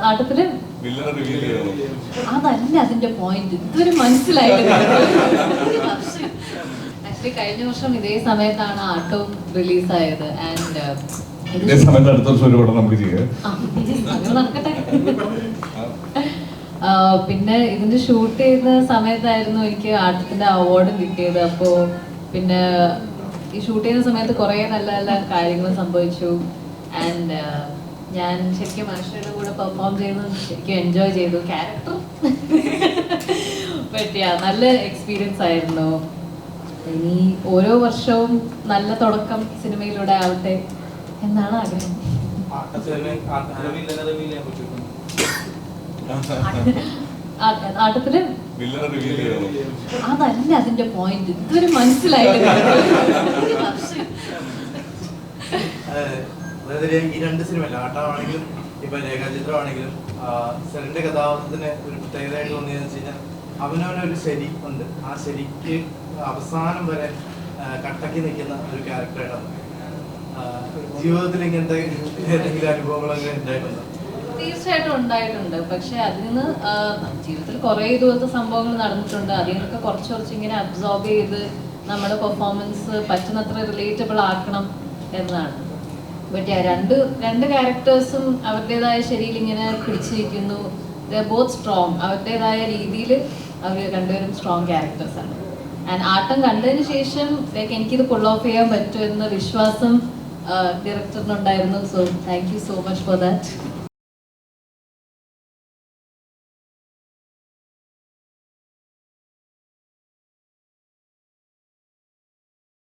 ആട്ടത്തില് അതല്ല അതിന്റെ പോയിന്റ്. ഇതൊരു മനസ്സിലായില്ല. ആക്ച്വലി കഴിഞ്ഞ വർഷം ഇതേ സമയത്താണ് ആട്ടവും റിലീസായത്. ആൻഡ് ഇതേ സമയത്ത് അടുത്ത വർഷം ഒരു പടം നമുക്ക് ചെയ്യാം. നടക്കട്ടെ. പിന്നെ ഇതിന്റെ ഷൂട്ട് ചെയ്യുന്ന സമയത്തായിരുന്നു എനിക്ക് ആട്ടത്തിന്റെ അവാർഡ് കിട്ടിയത്. അപ്പോ പിന്നെ ഈ ഷൂട്ട് ചെയ്യുന്ന സമയത്ത് കുറെ നല്ല നല്ല കാര്യങ്ങൾ സംഭവിച്ചു. ആൻഡ് ഞാൻ ശരിക്കും മനുഷ്യരുടെ കൂടെ പെർഫോം ചെയ്യുന്നത് ശരിക്കും എൻജോയ് ചെയ്തു. ക്യാരക്ടർ പറ്റിയ നല്ല എക്സ്പീരിയൻസ് ആയിരുന്നു. ഇനി ഓരോ വർഷവും നല്ല തുടക്കം സിനിമയിലൂടെ ആവട്ടെ എന്നാണ് ആഗ്രഹം. ആട്ടത്തില് അതല്ല അതിന്റെ പോയിന്റ്. ഇതൊരു മനസ്സിലായില്ല. അതായത് ഈ രണ്ട് സിനിമയില്ല, ആട്ടമാണെങ്കിലും ഇപ്പൊ രേഖാചിത്രമാണെങ്കിലും സെറിന്റെ കഥാപാത്രത്തിന് ഒരു പ്രത്യേകതയായിട്ട് തോന്നിയെന്ന് വെച്ച് കഴിഞ്ഞാൽ അവനവനൊരു ശരി ഉണ്ട്. ആ ശരിക്ക് അവസാനം വരെ കട്ടക്കി നിൽക്കുന്ന ഒരു ക്യാരക്ടറായിട്ടാണ്. ജീവിതത്തിൽ ഇങ്ങനത്തെ ഏതെങ്കിലും അനുഭവങ്ങളൊക്കെ ഉണ്ടായിട്ടുണ്ടോ? തീർച്ചയായിട്ടും ഉണ്ടായിട്ടുണ്ട്. പക്ഷെ അതിൽ നിന്ന് ജീവിതത്തിൽ കുറെ ഇതുപോലത്തെ സംഭവങ്ങൾ നടന്നിട്ടുണ്ട്. അതിൽ നിന്നൊക്കെ കുറച്ച് ഇങ്ങനെ അബ്സോർബ് ചെയ്ത് നമ്മുടെ പെർഫോമൻസ് പറ്റുന്നത്ര റിലേറ്റബിൾ ആക്കണം എന്നാണ്. ബട്ട് രണ്ട് ക്യാരക്ടേഴ്സും അവരുടേതായ ശരിയിൽ ഇങ്ങനെ പിടിച്ചിരിക്കുന്നു. Both strong. അവരുടേതായ രീതിയിൽ അവർ രണ്ടുപേരും സ്ട്രോങ് ക്യാരക്ടേഴ്സാണ്. ആൻഡ് ആട്ടം കണ്ടതിന് ശേഷം എനിക്കിത് പുൾ ഓഫ് ചെയ്യാൻ പറ്റുമെന്ന വിശ്വാസം ഡയറക്ടറിനുണ്ടായിരുന്നു. So thank you so much for that.